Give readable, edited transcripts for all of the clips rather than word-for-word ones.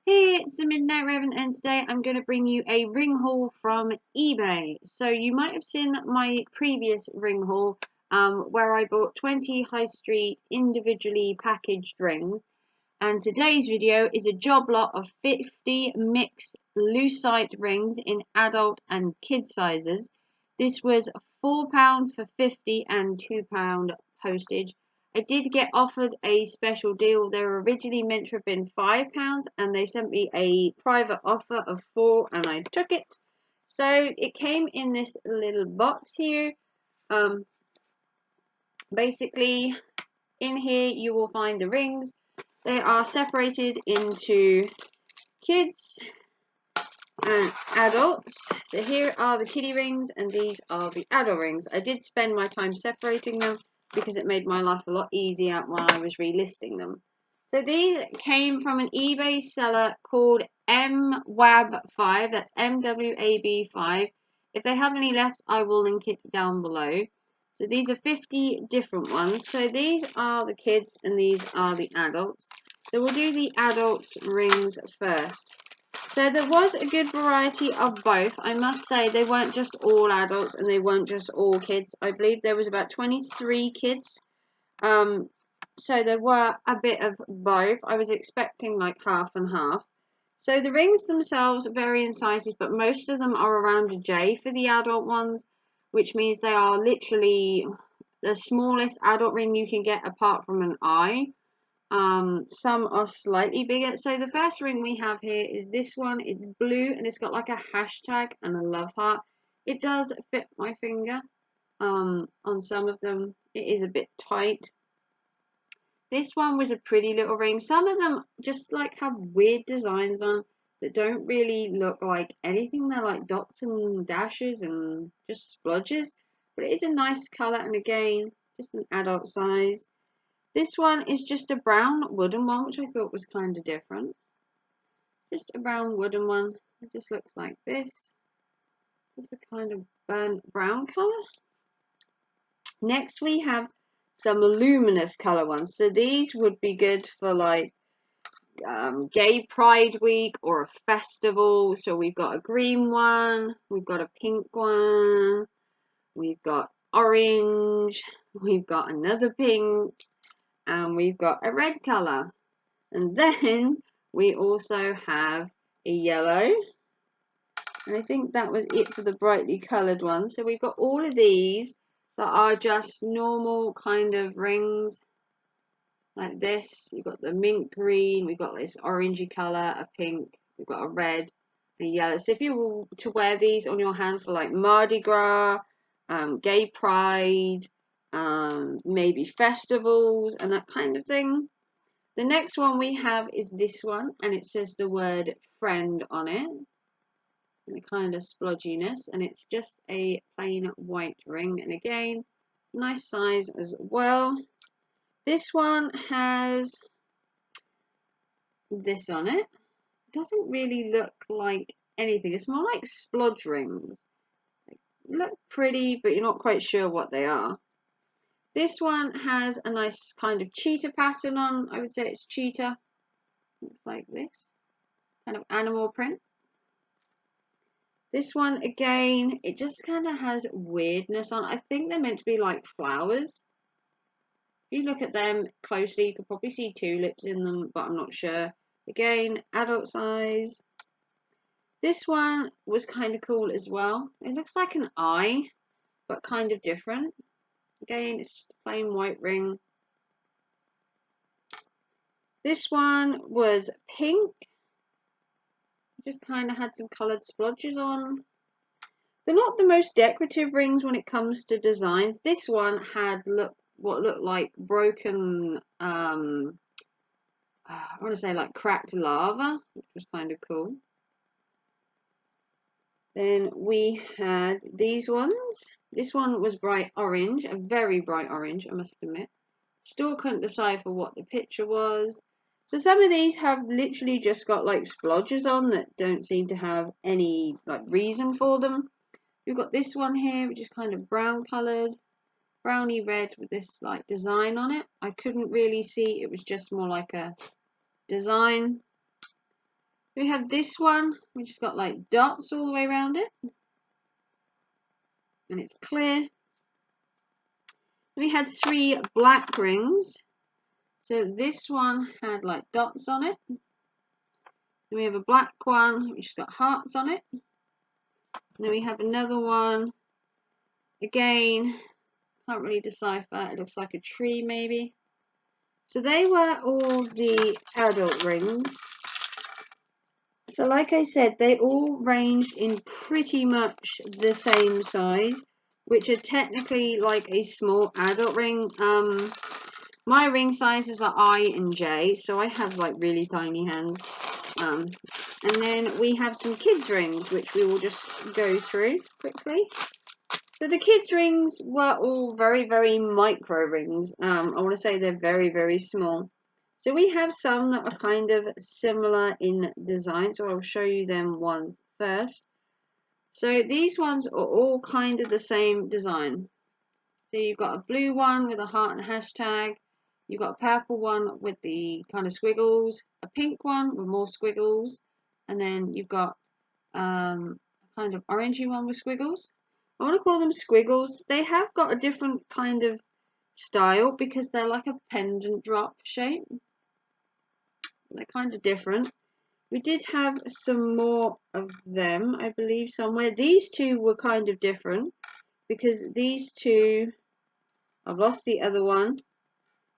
Hey, it's the Midnight Raven, and today I'm going to bring you a ring haul from eBay. So you might have seen my previous ring haul where I bought 20 high street individually packaged rings, and today's video is a job lot of 50 mixed lucite rings in adult and kid sizes. This was £4 for 50 and £2 postage. I did get offered a special deal. They were originally meant to have been £5 and they sent me a private offer of £4 and I took it. So it came in this little box here. Basically in here you will find the rings. They are separated into kids and adults. So here are the kiddie rings and these are the adult rings. I did spend my time separating them because it made my life a lot easier while I was relisting them. So these came from an eBay seller called MWAB5. That's MWAB5. If they have any left, I will link it down below. So these are 50 different ones. So these are the kids and these are the adults. So we'll do the adult rings first. So there was a good variety of both. I must say they weren't just all adults and they weren't just all kids. I believe there was about 23 kids. So there were a bit of both. I was expecting like half and half. So the rings themselves vary in sizes, but most of them are around a J for the adult ones, which means they are literally the smallest adult ring you can get apart from an I. Some are slightly bigger. So the first ring we have here is this one. It's blue and it's got like a hashtag and a love heart. It does fit my finger. On some of them it is a bit tight. This one was a pretty little ring. Some of them just like have weird designs on that don't really look like anything. They're like dots and dashes and just splodges. But it is a nice colour and again, just an adult size. This one is just a brown wooden one, which I thought was kind of different. Just a brown wooden one. It just looks like this. Just a kind of burnt brown colour. Next we have some luminous colour ones. So these would be good for like Gay Pride Week or a festival. So we've got a green one, we've got a pink one, we've got orange, we've got another pink, and we've got a red colour. And then we also have a yellow. And I think that was it for the brightly coloured one. So we've got all of these that are just normal kind of rings. Like this. You've got the mint green. We've got this orangey colour, a pink. We've got a red, a yellow. So if you were to wear these on your hand for like Mardi Gras, Gay Pride, maybe festivals and that kind of thing. The next one we have is this one, and it says the word friend on it. And the kind of splodginess, and it's just a plain white ring. And again, nice size as well. This one has this on it. Doesn't really look like anything. It's more like splodge rings. They look pretty, but you're not quite sure what they are. This one has a nice kind of cheetah pattern on. I would say it's cheetah. Looks like this. Kind of animal print. This one, again, it just kind of has weirdness on. I think they're meant to be like flowers. If you look at them closely, you could probably see tulips in them, but I'm not sure. Again, adult size. This one was kind of cool as well. It looks like an eye, but kind of different. Again, it's just a plain white ring. This one was pink. Just kind of had some coloured splodges on. They're not the most decorative rings when it comes to designs. This one had what looked like broken, I want to say like cracked lava, which was kind of cool. Then we had these ones. This one was bright orange, a very bright orange, I must admit. Still couldn't decipher what the picture was. So some of these have literally just got like splodges on that don't seem to have any like reason for them. We've got this one here, which is kind of brown coloured, browny red with this like design on it. I couldn't really see, it was just more like a design. We have this one, which has got like dots all the way around it, and it's clear. We had 3 black rings. So this one had like dots on it. Then we have a black one, which has got hearts on it. Then we have another one. Again, can't really decipher. It looks like a tree maybe. So they were all the adult rings. So like I said, they all ranged in pretty much the same size, which are technically like a small adult ring. My ring sizes are I and J, so I have like really tiny hands. And then we have some kids rings, which we will just go through quickly. So the kids rings were all very, very micro rings. I want to say they're very, very small. So we have some that are kind of similar in design, so I'll show you them ones first. So these ones are all kind of the same design. So you've got a blue one with a heart and a hashtag. You've got a purple one with the kind of squiggles, a pink one with more squiggles, and then you've got a kind of orangey one with squiggles. I want to call them squiggles. They have got a different kind of style because they're like a pendant drop shape. They're kind of different. We did have some more of them, I believe, somewhere. These two were kind of different because these two, I've lost the other one.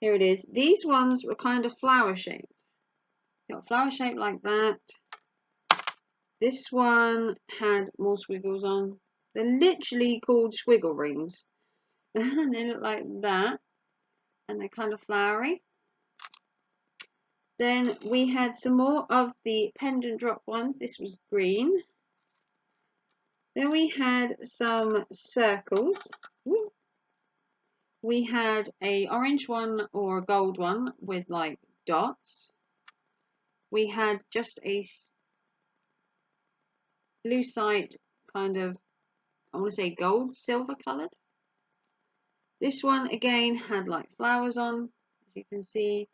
Here it is. These ones were kind of flower shaped. Got flower shaped like that. This one had more squiggles on. They're literally called squiggle rings. And they look like that. And they're kind of flowery. Then we had some more of the pendant drop ones. This was green. Then we had some circles. We had a orange one or a gold one with like dots. We had just a lucite kind of, I want to say gold, silver coloured. This one again had like flowers on, as you can see,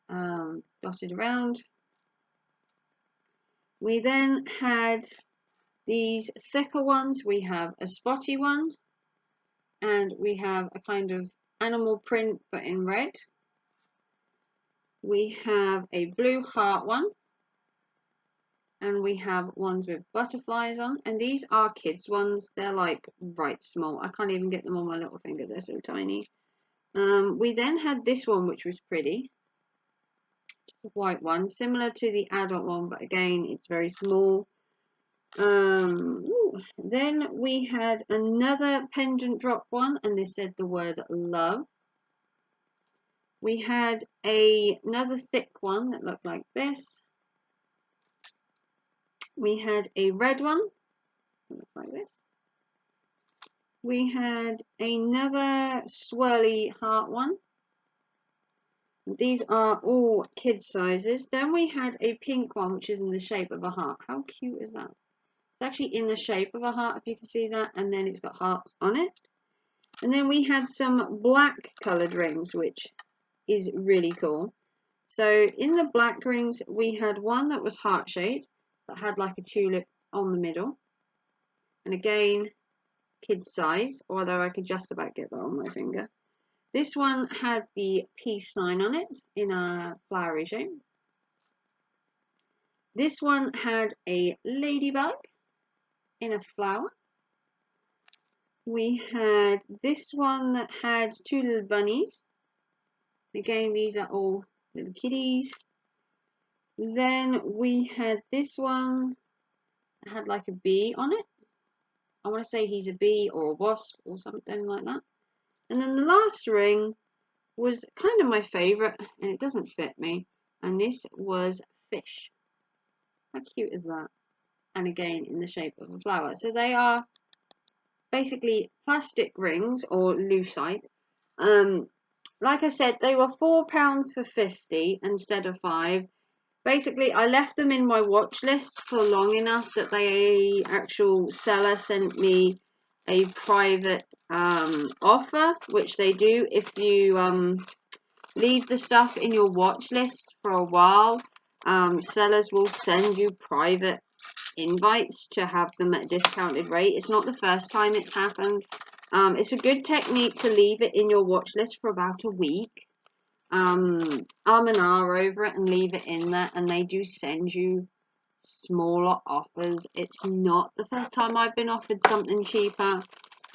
dotted around. We then had these thicker ones. We have a spotty one, and we have a kind of animal print but in red. We have a blue heart one, and we have ones with butterflies on, and these are kids ones. They're like right small. I can't even get them on my little finger, they're so tiny. We then had this one, which was pretty, just a white one, similar to the adult one, but again it's very small. Then we had another pendant drop one, and this said the word love. We had another thick one that looked like this. We had a red one that looked like this. We had another swirly heart one. These are all kids sizes. Then we had a pink one, which is in the shape of a heart. How cute is that? It's actually in the shape of a heart, if you can see that, and then it's got hearts on it. And then we had some black coloured rings, which is really cool. So in the black rings, we had one that was heart shaped, that had like a tulip on the middle. And again, kid size, although I could just about get that on my finger. This one had the peace sign on it in a flowery shape. This one had a ladybug in a flower. We had this one that had 2 little bunnies. Again, these are all little kitties. Then we had this one that had like a bee on it. I want to say he's a bee or a wasp or something like that. And then the last ring was kind of my favourite, and it doesn't fit me. And this was fish. How cute is that? And again, in the shape of a flower. So they are basically plastic rings or lucite. Like I said, they were £4 for 50 instead of 5. Basically, I left them in my watch list for long enough that the actual seller sent me a private offer, which they do if you leave the stuff in your watch list for a while. Sellers will send you private invites to have them at a discounted rate. It's not the first time it's happened. It's a good technique to leave it in your watch list for about a week. An hour over it and leave it in there, and they do send you smaller offers. It's not the first time I've been offered something cheaper.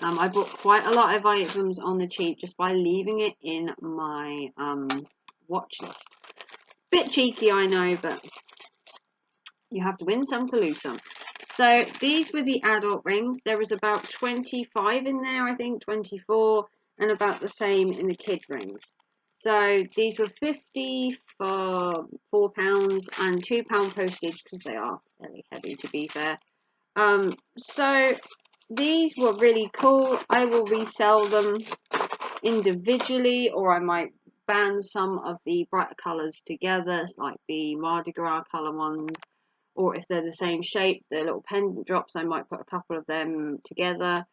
I bought quite a lot of items on the cheap just by leaving it in my watch list. It's a bit cheeky, I know, but you have to win some to lose some. So these were the adult rings. There was about 25 in there, I think, 24, and about the same in the kid rings. So these were 50 for £4 and £2 postage because they are very heavy, to be fair. So these were really cool. I will resell them individually, or I might band some of the brighter colours together, like the Mardi Gras colour ones. Or if they're the same shape, the little pendant drops, I might put a couple of them together.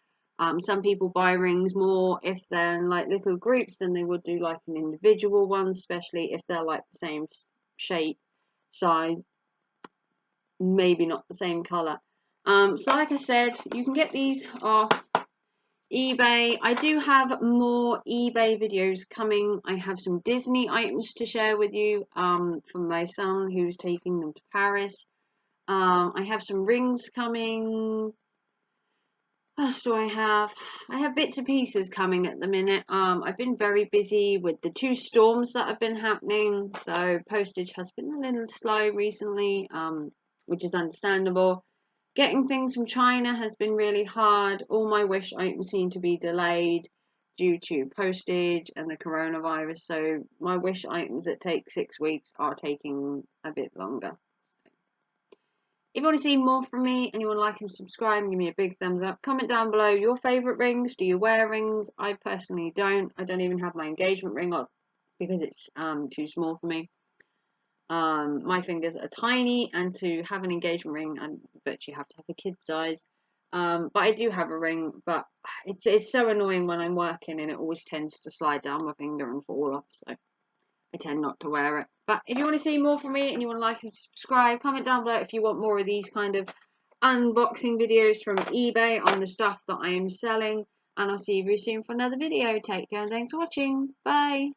Some people buy rings more if they're in like little groups than they would do like an individual one, especially if they're like the same shape, size, maybe not the same colour. So like I said, you can get these off eBay. I do have more eBay videos coming. I have some Disney items to share with you from my son who's taking them to Paris. I have some rings coming. What else do I have? I have bits and pieces coming at the minute. I've been very busy with the 2 storms that have been happening, so postage has been a little slow recently, which is understandable. Getting things from China has been really hard. All my Wish items seem to be delayed due to postage and the coronavirus, so my Wish items that take 6 weeks are taking a bit longer. If you want to see more from me and you want to like and subscribe, give me a big thumbs up. Comment down below your favourite rings. Do you wear rings? I personally don't. I don't even have my engagement ring on because it's too small for me. My fingers are tiny, and to have an engagement ring, I bet you have to have a kid size. But I do have a ring, but it's so annoying when I'm working and it always tends to slide down my finger and fall off, so I tend not to wear it. But if you want to see more from me and you want to like and subscribe, comment down below if you want more of these kind of unboxing videos from eBay on the stuff that I am selling. And I'll see you very soon for another video. Take care and thanks for watching. Bye.